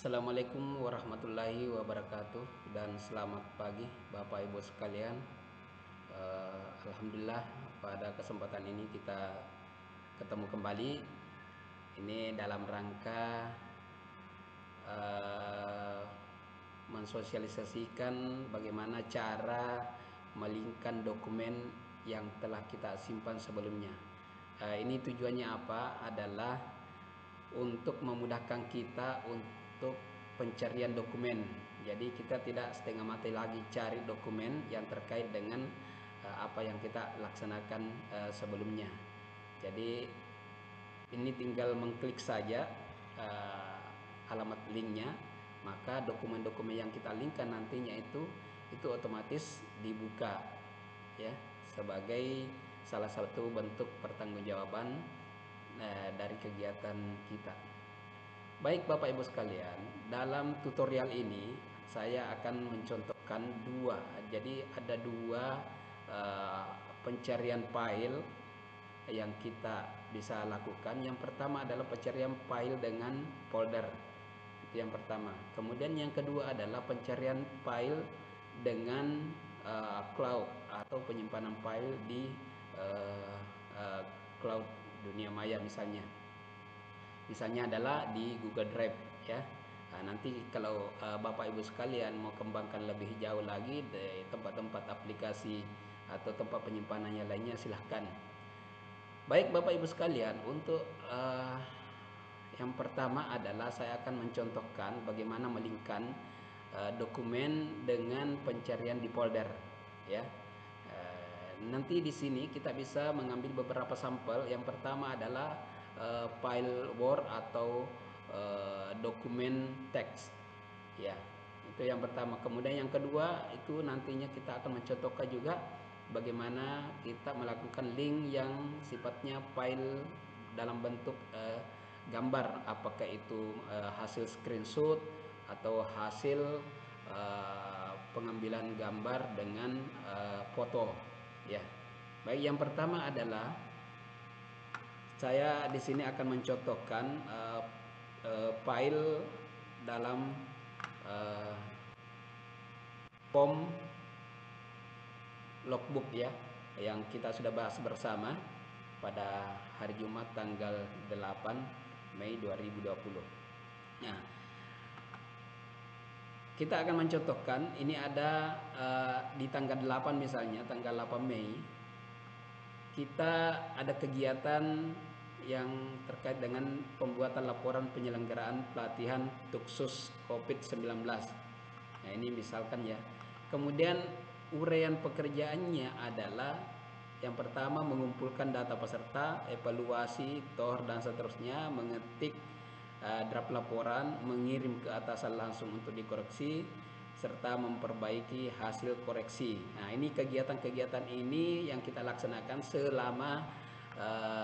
Assalamualaikum warahmatullahi wabarakatuh dan selamat pagi Bapak Ibu sekalian. Alhamdulillah pada kesempatan ini kita ketemu kembali. Ini dalam rangka mensosialisasikan bagaimana cara melingkan dokumen yang telah kita simpan sebelumnya. Ini tujuannya apa? Adalah untuk memudahkan kita untuk pencarian dokumen. Jadi kita tidak setengah mati lagi cari dokumen yang terkait dengan apa yang kita laksanakan sebelumnya. Jadi ini tinggal mengklik saja alamat linknya, maka dokumen-dokumen yang kita linkkan nantinya itu otomatis dibuka ya, sebagai salah satu bentuk pertanggungjawaban dari kegiatan kita. Baik Bapak Ibu sekalian, dalam tutorial ini saya akan mencontohkan dua. Jadi ada dua pencarian file yang kita bisa lakukan. Yang pertama adalah pencarian file dengan folder. Itu yang pertama. Kemudian yang kedua adalah pencarian file dengan cloud atau penyimpanan file di cloud dunia maya misalnya adalah di Google Drive ya. Nanti kalau Bapak Ibu sekalian mau kembangkan lebih jauh lagi di tempat-tempat aplikasi atau tempat penyimpanannya lainnya, silahkan. Baik Bapak Ibu sekalian, untuk yang pertama adalah saya akan mencontohkan bagaimana melingkan dokumen dengan pencarian di folder ya. Nanti di sini kita bisa mengambil beberapa sampel. Yang pertama adalah file Word atau dokumen teks ya, itu yang pertama. Kemudian yang kedua itu nantinya kita akan mencontohkan juga bagaimana kita melakukan link yang sifatnya file dalam bentuk gambar, apakah itu hasil screenshot atau hasil pengambilan gambar dengan foto ya. Baik, yang pertama adalah saya di sini akan mencontohkan file dalam form logbook ya, yang kita sudah bahas bersama pada hari Jumat tanggal 8 Mei 2020. Nah, kita akan mencontohkan ini ada di tanggal 8 misalnya, tanggal 8 Mei kita ada kegiatan yang terkait dengan pembuatan laporan penyelenggaraan pelatihan Tuksus COVID-19. Nah, ini misalkan ya. Kemudian uraian pekerjaannya adalah yang pertama mengumpulkan data peserta, evaluasi, tohr dan seterusnya, mengetik draft laporan, mengirim ke atasan langsung untuk dikoreksi, serta memperbaiki hasil koreksi. Nah, ini kegiatan-kegiatan ini yang kita laksanakan selama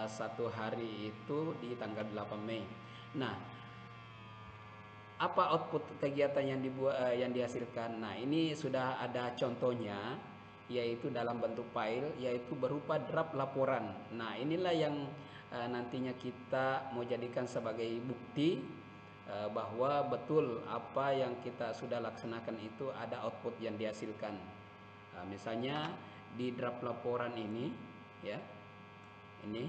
satu hari itu di tanggal 8 Mei. Nah, apa output kegiatan yang dihasilkan? Nah, ini sudah ada contohnya, yaitu dalam bentuk file, yaitu berupa draft laporan. Nah, inilah yang nantinya kita mau jadikan sebagai bukti bahwa betul apa yang kita sudah laksanakan itu ada output yang dihasilkan. Misalnya di draft laporan ini ya, ini.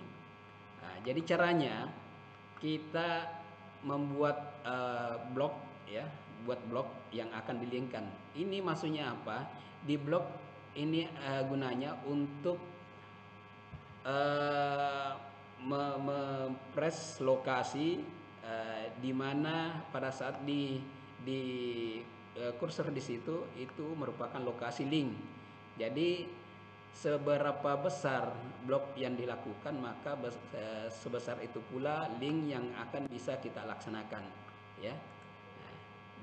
Jadi caranya kita membuat blog ya, buat blog yang akan dilingkan. Ini maksudnya apa? Di blog ini gunanya untuk mempress lokasi di mana pada saat di kursor di situ itu merupakan lokasi link. Jadi seberapa besar blok yang dilakukan, maka sebesar itu pula link yang akan bisa kita laksanakan ya. Nah,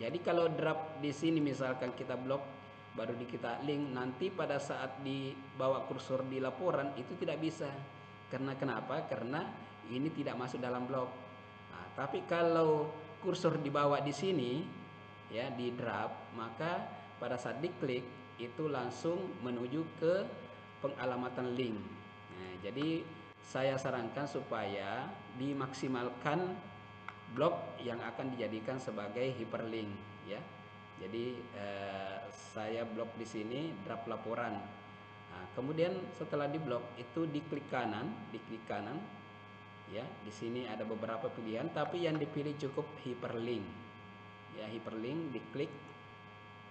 jadi kalau draft di sini misalkan kita blok baru kita link, nanti pada saat dibawa kursor di laporan itu tidak bisa. Karena kenapa? Karena ini tidak masuk dalam blok. Nah, tapi kalau kursor dibawa di sini ya, di draft, maka pada saat diklik itu langsung menuju ke pengalamatan link. Nah, jadi saya sarankan supaya dimaksimalkan blok yang akan dijadikan sebagai hyperlink ya. Jadi saya blok di sini draft laporan. Nah, kemudian setelah di blok itu diklik kanan ya. Di sini ada beberapa pilihan, tapi yang dipilih cukup hyperlink. Ya, hyperlink diklik.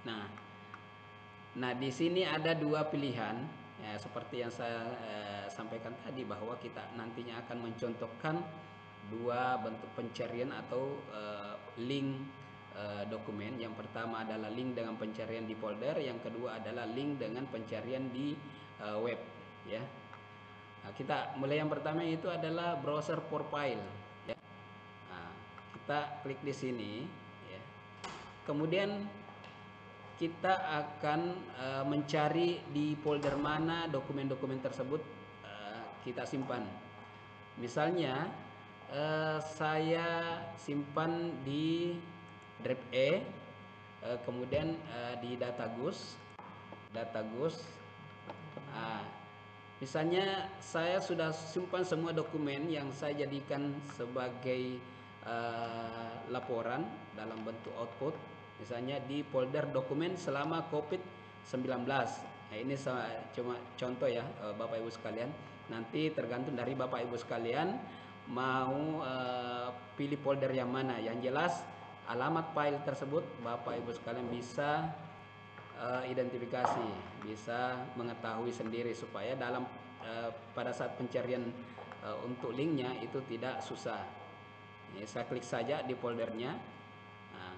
Nah, di sini ada dua pilihan. Ya, seperti yang saya sampaikan tadi bahwa kita nantinya akan mencontohkan dua bentuk pencarian atau link dokumen. Yang pertama adalah link dengan pencarian di folder, yang kedua adalah link dengan pencarian di web ya. Nah, kita mulai yang pertama itu adalah browser for file ya. Nah, kita klik di sini ya. Kemudian kita akan mencari di folder mana dokumen-dokumen tersebut kita simpan. Misalnya saya simpan di drive E, kemudian di datagus. Misalnya saya sudah simpan semua dokumen yang saya jadikan sebagai laporan dalam bentuk output, misalnya di folder dokumen selama COVID-19. Nah, ini cuma contoh ya Bapak Ibu sekalian. Nanti tergantung dari Bapak Ibu sekalian mau pilih folder yang mana. Yang jelas alamat file tersebut Bapak Ibu sekalian bisa identifikasi, bisa mengetahui sendiri supaya dalam pada saat pencarian untuk linknya itu tidak susah. Ini saya klik saja di foldernya. Nah,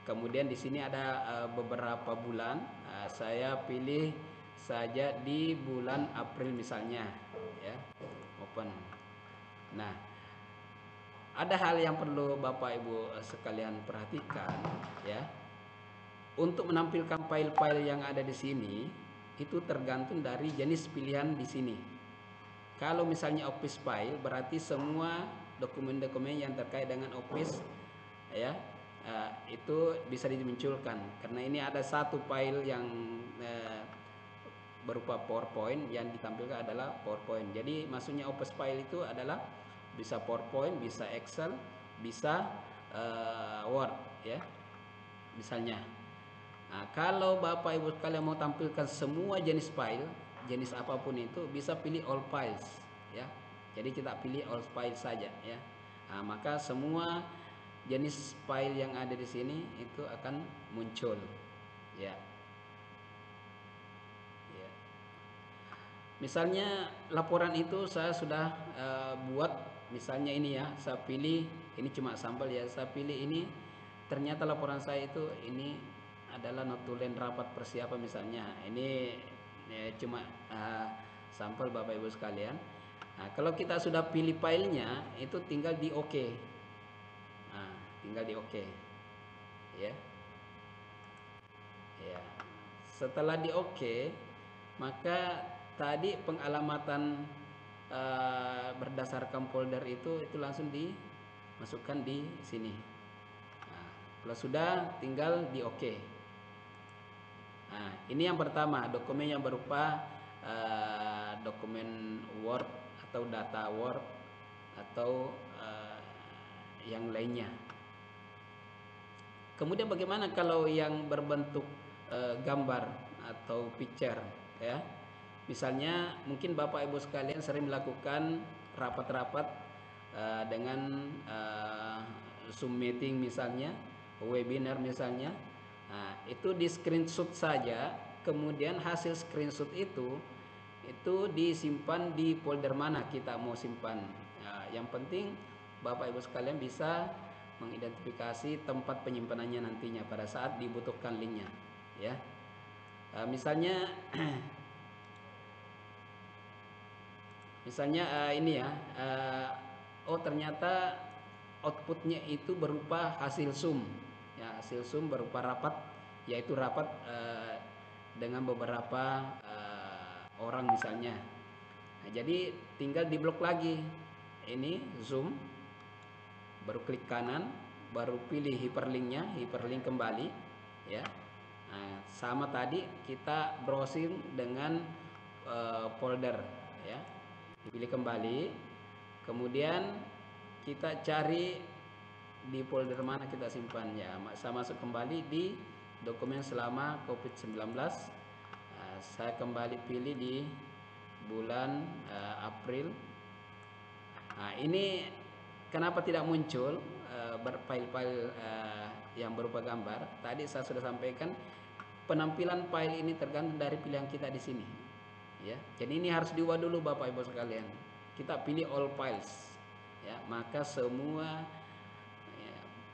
kemudian di sini ada beberapa bulan. Nah, saya pilih saja di bulan April misalnya, ya, open. Nah, ada hal yang perlu Bapak Ibu sekalian perhatikan, ya. Untuk menampilkan file-file yang ada di sini itu tergantung dari jenis pilihan di sini. Kalau misalnya Office file berarti semua dokumen-dokumen yang terkait dengan Office ya itu bisa dimunculkan, karena ini ada satu file yang berupa PowerPoint yang ditampilkan adalah PowerPoint. Jadi maksudnya Office file itu adalah bisa PowerPoint, bisa Excel, bisa Word ya misalnya. Nah, kalau Bapak Ibu sekalian mau tampilkan semua jenis file, jenis apapun itu, bisa pilih all files ya. Jadi kita pilih all files saja ya. Nah, maka semua jenis file yang ada di sini itu akan muncul ya. Ya. Misalnya laporan itu saya sudah buat, misalnya ini ya, saya pilih ini cuma sampel ya, saya pilih ini, ternyata laporan saya itu ini adalah notulen rapat persiapan misalnya. Ini cuma sampel Bapak Ibu sekalian. Nah, kalau kita sudah pilih filenya itu tinggal di OK. Nah, tinggal di OK. Ya. Ya. Setelah di OK, maka tadi pengalamatan berdasarkan folder itu langsung dimasukkan di sini. Nah, kalau sudah tinggal di OK. Nah, ini yang pertama, dokumen yang berupa dokumen Word atau data Word atau yang lainnya. Kemudian bagaimana kalau yang berbentuk gambar atau picture ya? Misalnya mungkin Bapak Ibu sekalian sering melakukan rapat-rapat dengan Zoom meeting misalnya, webinar misalnya. Nah, itu di screenshot saja, kemudian hasil screenshot itu disimpan di folder mana kita mau simpan. Nah, yang penting Bapak Ibu sekalian bisa mengidentifikasi tempat penyimpanannya nantinya pada saat dibutuhkan linknya, ya. Misalnya, ini ya, oh ternyata outputnya itu berupa hasil Zoom, ya, hasil Zoom berupa rapat, yaitu rapat dengan beberapa orang misalnya. Nah, jadi tinggal diblok lagi ini Zoom, baru klik kanan, baru pilih hyperlinknya, hyperlink kembali ya. Nah, sama tadi kita browsing dengan folder ya, dipilih kembali, kemudian kita cari di folder mana kita simpannya. Saya masuk kembali di dokumen selama COVID-19. Saya kembali pilih di bulan April. Nah, ini kenapa tidak muncul file-file yang berupa gambar? Tadi saya sudah sampaikan, penampilan file ini tergantung dari pilihan kita di sini. Ya, jadi ini harus diubah dulu Bapak Ibu sekalian. Kita pilih all files. Ya, maka semua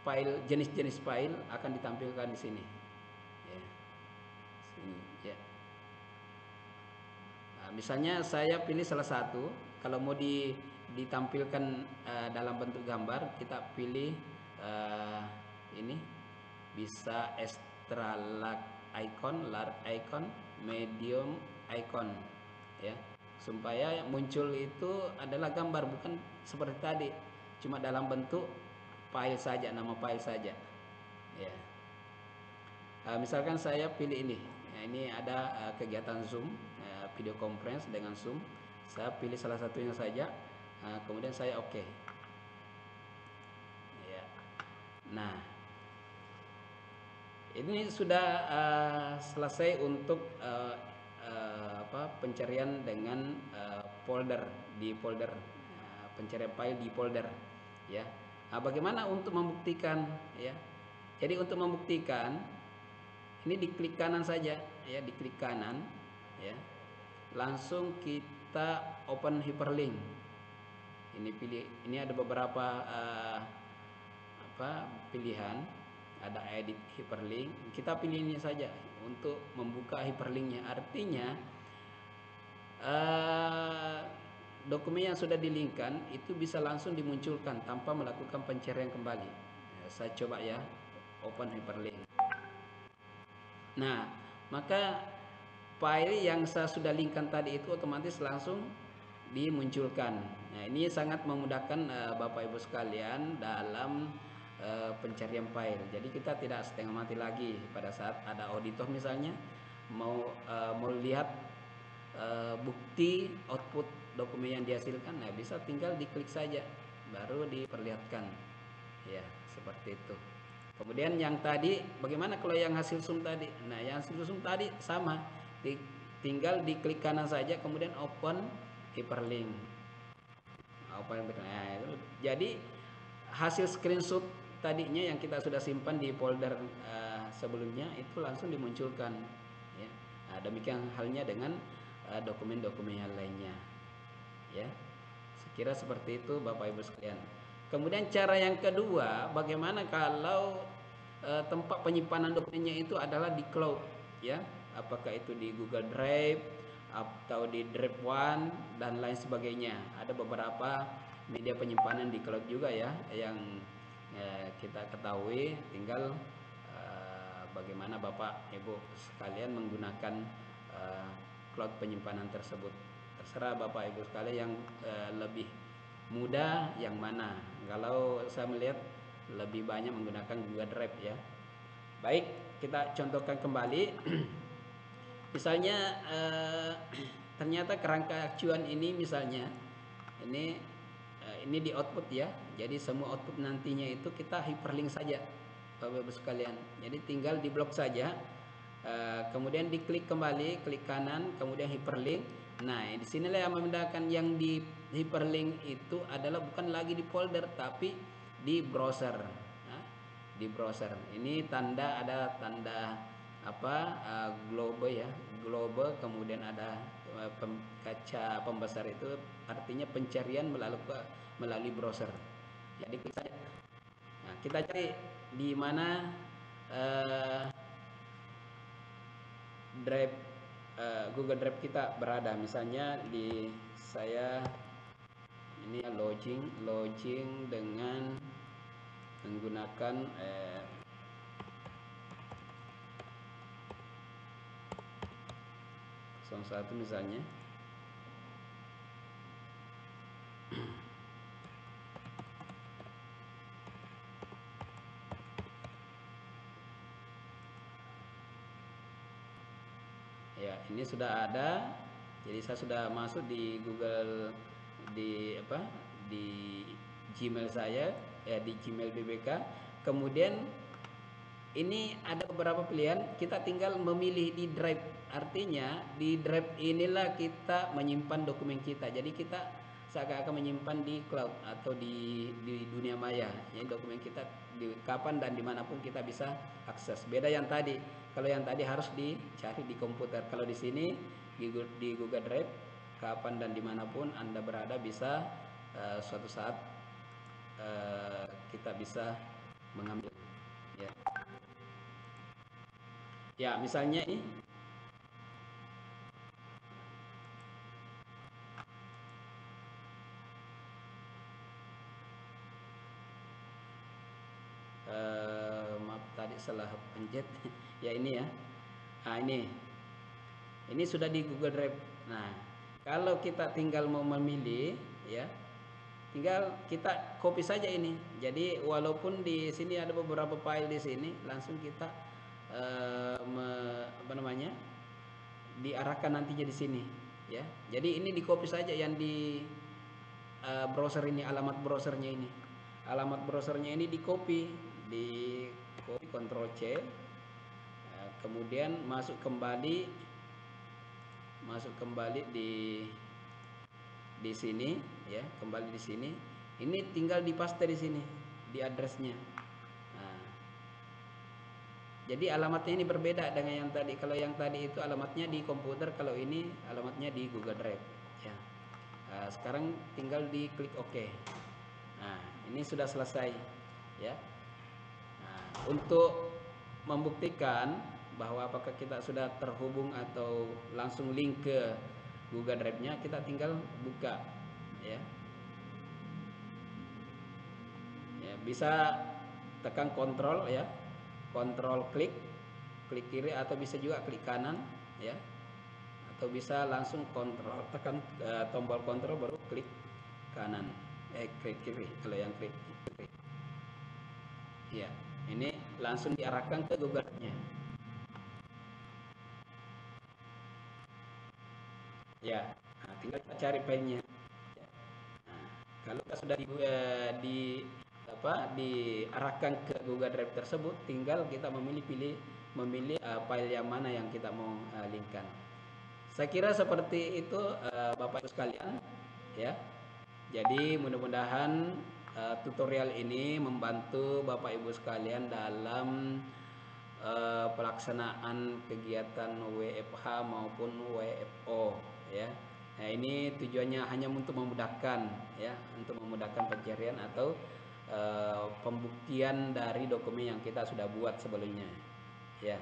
file, jenis-jenis file akan ditampilkan di sini. Ya, sini, ya. Nah, misalnya saya pilih salah satu. Kalau mau ditampilkan dalam bentuk gambar, kita pilih ini, bisa extra large icon, large icon, medium icon, ya, supaya muncul itu adalah gambar, bukan seperti tadi cuma dalam bentuk file saja, nama file saja, ya. Misalkan saya pilih ini. Nah, ini ada kegiatan Zoom, video conference dengan Zoom. Saya pilih salah satunya saja, kemudian saya oke. Ya. Nah, ini sudah selesai untuk pencarian dengan folder, di folder, pencarian file di folder, ya. Nah, bagaimana untuk membuktikan, ya? Jadi untuk membuktikan, ini diklik kanan saja, ya, diklik kanan, ya. Langsung kita open hyperlink. Ini pilih, ini ada beberapa pilihan, ada edit hyperlink. Kita pilih ini saja untuk membuka hyperlinknya. Artinya dokumen yang sudah dilingkan itu bisa langsung dimunculkan tanpa melakukan pencarian kembali. Saya coba ya, open hyperlink. Nah, maka file yang saya sudah linkkan tadi itu otomatis langsung dimunculkan. Nah, ini sangat memudahkan Bapak Ibu sekalian dalam pencarian file. Jadi kita tidak setengah mati lagi pada saat ada auditor misalnya mau lihat bukti output dokumen yang dihasilkan. Nah, bisa tinggal diklik saja baru diperlihatkan. Ya, seperti itu. Kemudian yang tadi, bagaimana kalau yang hasil zoom tadi? Nah, yang hasil zoom tadi sama, tinggal diklik kanan saja, kemudian open hyperlink. Nah, jadi hasil screenshot tadinya yang kita sudah simpan di folder sebelumnya itu langsung dimunculkan. Ya. Nah, demikian halnya dengan dokumen-dokumen yang lainnya. Ya, sekira seperti itu Bapak Ibu sekalian. Kemudian cara yang kedua, bagaimana kalau tempat penyimpanan dokumennya itu adalah di cloud, ya? Apakah itu di Google Drive atau di Drive One dan lain sebagainya. Ada beberapa media penyimpanan di cloud juga ya, yang kita ketahui. Tinggal bagaimana Bapak Ibu sekalian menggunakan cloud penyimpanan tersebut. Terserah Bapak Ibu sekalian yang lebih mudah yang mana. Kalau saya melihat lebih banyak menggunakan Google Drive ya. Baik, kita contohkan kembali. Misalnya ternyata kerangka acuan ini misalnya ini di output ya. Jadi semua output nantinya itu kita hyperlink saja Bapak Ibu sekalian. Jadi tinggal di blok saja. Kemudian diklik kembali, klik kanan, kemudian hyperlink. Nah, di sinilah yang membedakan, yang di hyperlink itu adalah bukan lagi di folder tapi di browser. Nah, di browser. Ini tanda, ada tanda globe ya, globe, kemudian ada kaca pembesar, itu artinya pencarian melalui browser. Jadi klik saja. Nah, kita cari di mana drive Google Drive kita berada. Misalnya di saya ini login dengan menggunakan 01 misalnya. Ya, ini sudah ada. Jadi saya sudah masuk di Google, di Gmail saya. ya, di Gmail BBK. Kemudian ini ada beberapa pilihan, kita tinggal memilih di drive. Artinya di drive inilah kita menyimpan dokumen kita. Jadi kita seakan-akan menyimpan di cloud atau di dunia maya. Jadi dokumen kita di kapan dan dimanapun kita bisa akses. Beda yang tadi. Kalau yang tadi harus dicari di komputer. Kalau di sini di Google Drive, kapan dan dimanapun Anda berada bisa suatu saat kita bisa mengambil. Ya. Ya, misalnya ini maaf tadi salah pencet. Ya ini ya. Nah, ini sudah di Google Drive. Nah, kalau kita tinggal mau memilih ya, tinggal kita copy saja ini. Jadi walaupun di sini ada beberapa file di sini, langsung kita apa namanya? Diarahkan nantinya di sini ya. Jadi ini di copy saja yang di browser ini, alamat browsernya ini. Alamat browsernya ini di copy, Ctrl C, kemudian masuk kembali di sini ya, kembali di sini. Ini tinggal dipaste di sini di addressnya. Nah, jadi alamatnya ini berbeda dengan yang tadi. Kalau yang tadi itu alamatnya di komputer, kalau ini alamatnya di Google Drive ya. Nah, sekarang tinggal diklik OK. Nah, ini sudah selesai ya. Nah, untuk membuktikan bahwa apakah kita sudah terhubung atau langsung link ke Google Drive-nya, kita tinggal buka ya. Ya, bisa tekan kontrol ya. Kontrol klik kiri atau bisa juga klik kanan ya. Atau bisa langsung kontrol tekan tombol kontrol baru klik kanan. Klik kiri kalau yang klik kiri. Ya, ini langsung diarahkan ke Google-nya. Ya, nah, tinggal kita cari filenya. Nah, kalau kita sudah diarahkan ke Google Drive tersebut, tinggal kita memilih file yang mana yang kita mau linkkan. Saya kira seperti itu Bapak Ibu sekalian ya. Jadi mudah-mudahan tutorial ini membantu Bapak Ibu sekalian dalam pelaksanaan kegiatan WFH maupun WFO ya. Nah, ini tujuannya hanya untuk memudahkan ya, untuk memudahkan pencarian atau pembuktian dari dokumen yang kita sudah buat sebelumnya. Ya.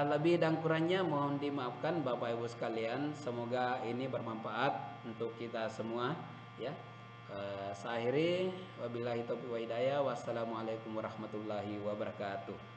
Lebih dan kurangnya mohon dimaafkan Bapak Ibu sekalian. Semoga ini bermanfaat untuk kita semua ya. Saya akhiri, wabillahi taufiq wa hidayah. Wassalamualaikum warahmatullahi wabarakatuh.